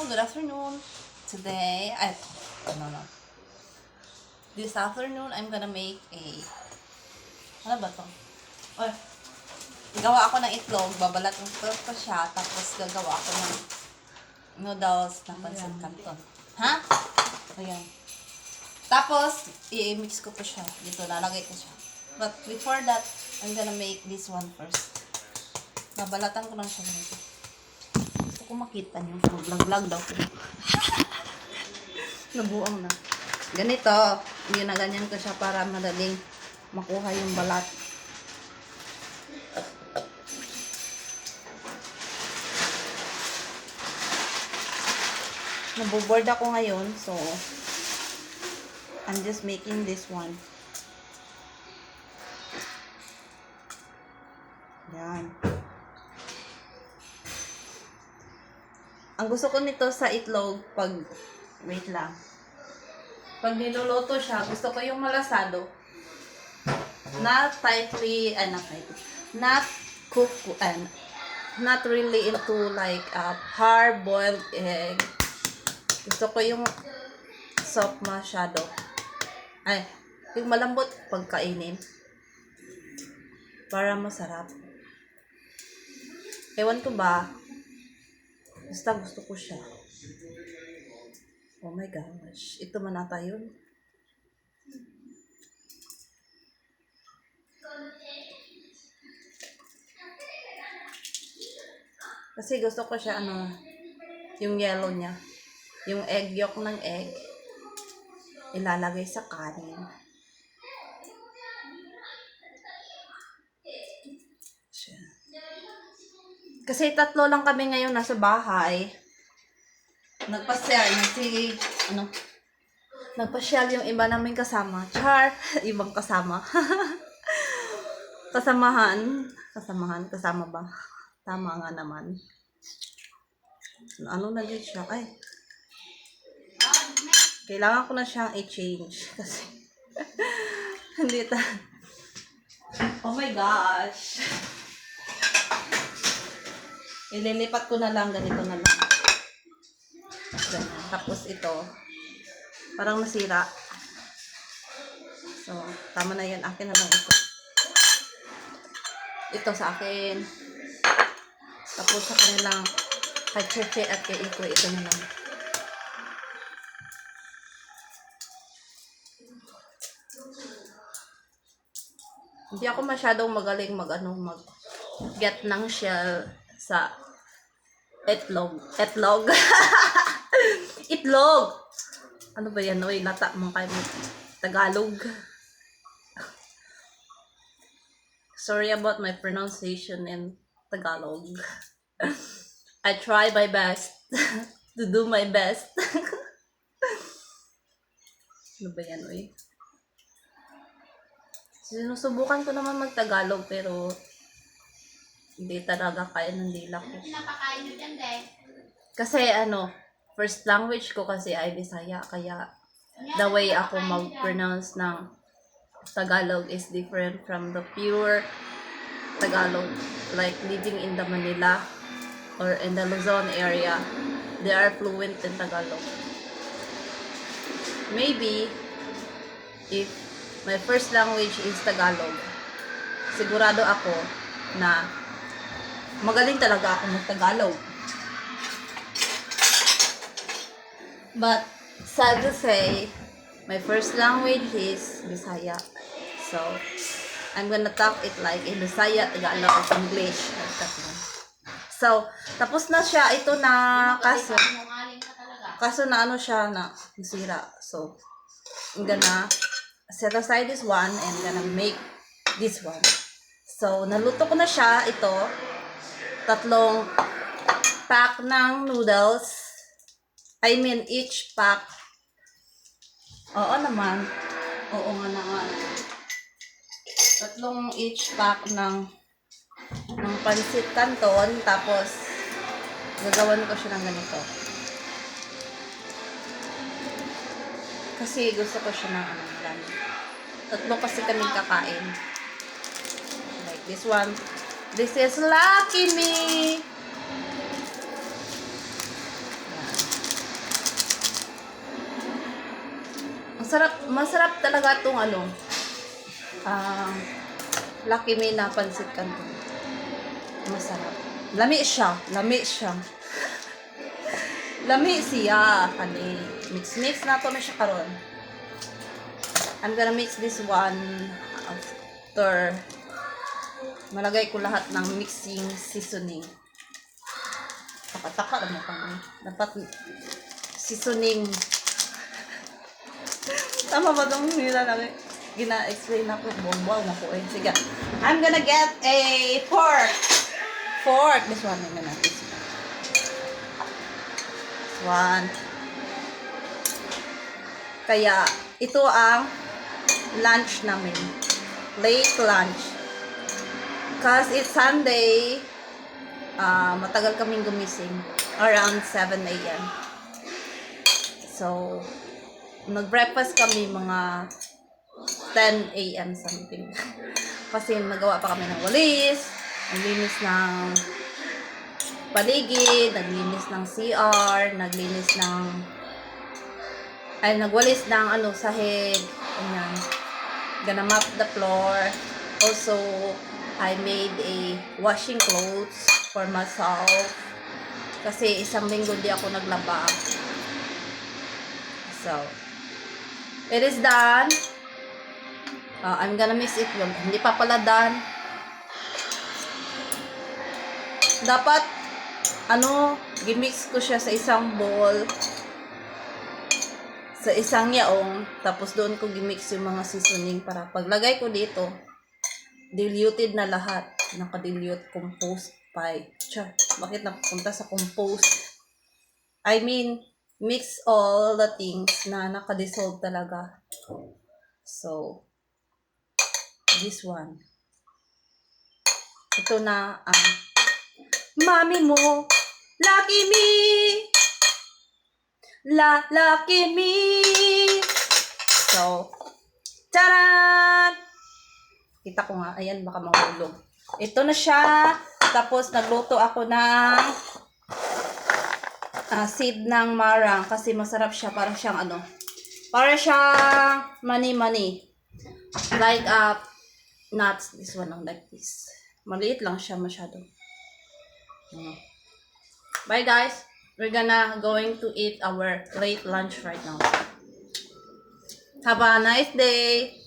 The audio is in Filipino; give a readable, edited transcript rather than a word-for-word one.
good afternoon. Today, no. This afternoon, I'm gonna make ano ba to? Ay, gawa ako ng itlog, babalat ko siya, tapos gagawa ako ng noodles na pancit canton. Ha? Ayan. Tapos, i-mix ko siya. Dito, lalagay ko siya. But before that, I'm gonna make this one first. Babalatan ko lang siya ganito. Gusto ko makita niyo. Mag-vlog daw ko. Nabuang na. Ganito, ginaganyan ko siya para madaling makuha yung balat. Naboboard ako ngayon, so I'm just making this one. Yan. Ang gusto ko nito sa itlog, wait lang. Pag niluluto siya, gusto ko yung malasado. Not cooked, not really into like a hard-boiled egg. Gusto ko yung soft masyado. Yung malambot pagkainin. Para masarap. Ewan ko ba, basta gusto ko siya. Oh my gosh. Ito man ata yun. Kasi gusto ko siya, yung yellow niya. Yung egg yolk ng egg. Ilalagay sa kanin. Siya. Kasi 3 lang kami ngayon nasa bahay. Nagpasyal yung iba namin kasama. Char! Ibang kasama. Kasama ba? Tama nga naman. Ano na din siya? Kailangan ko na siyang i-change. Kasi, oh my gosh! Ililipat ko na lang, ganito na lang. Ganyan. Tapos ito, parang nasira. So, tama na yan. Akin na lang ito. Ito sa akin. Tapos sa kanilang kay Cheche at kay Iko, ito na lang. Hindi ako masyadong magaling mag-get ng shell sa itlog. Itlog! Ano ba yan? Uy, lata mo kayo Tagalog. Sorry about my pronunciation in Tagalog. I try my best to do my best. Ano ba yan, uy? Sinusubukan ko naman mag-Tagalog, pero hindi talaga kaya ng dila ko. Pinapakain nyo dyan, de. Kasi first language ko kasi ay Bisaya, kaya the way ako mag-pronounce ng Tagalog is different from the pure Tagalog. Like living in the Manila or in the Luzon area, they are fluent in Tagalog. Maybe if my first language is Tagalog, sigurado ako na magaling talaga ako mag-Tagalog. But sad to say, my first language is Bisaya. So, I'm gonna talk it like in Bisaya, Tagalog, or English. Like that one. So, tapos na siya. Ito na, kaso na siya na nasira. So, I'm gonna set aside this one and gonna make this one. So, naluto ko na siya. Ito, 3 pack ng noodles. I mean, each pack. Oo naman. Oo nga naman. 3 each pack ng pancit canton. Tapos, gagawan ko siya ng ganito. Kasi gusto ko siya ng 3 kasi kaming kakain. Like this one. This is Lucky Me! Yan. Masarap talaga itong ano, Lucky Me na pansit canton. Masarap. Lami siya. Lami siya. Kani. Mix na to na siya karon. I'm gonna mix this one after malagay ko lahat ng mixing seasoning. Taka naman kami. Dapat seasoning. Tama ba itong nilalagay? Gina-explain ako. Bombaw na ko eh. Sige. I'm gonna get a fork. This one. I'm gonna this one. Kaya, ito ang lunch namin. Late lunch. Cause it's Sunday, matagal kaming gumising. Around 7 a.m. So, nag-breakfast kami mga 10 a.m. something. Kasi nagawa pa kami ng walis, naglinis ng paligid, naglinis ng CR, nagwalis ng sahig, ganyan. Gonna mop the floor. Also, I made a washing clothes for myself. Kasi isang linggo di ako naglaba. So, it is done. I'm gonna mix it. Hindi pa pala done. Dapat, gimix ko siya sa isang bowl. Sa isang yaong. Tapos doon ko gimix yung mga seasoning para paglagay ko dito, diluted na lahat. Naka-dilute, compost, pie. Bakit napunta sa compost? I mean, mix all the things na naka-dissolve talaga. So, this one. Ito na ang mami mo. Lucky me! Lucky me! So, taran! Kita ko nga, ayan, baka mahulog. Ito na siya. Tapos, nagluto ako ng seed ng marang. Kasi masarap siya. Para siyang mani-mani. Like, nuts. This one, like this. Maliit lang siya masyado. Bye, guys. We're going to eat our late lunch right now. Have a nice day.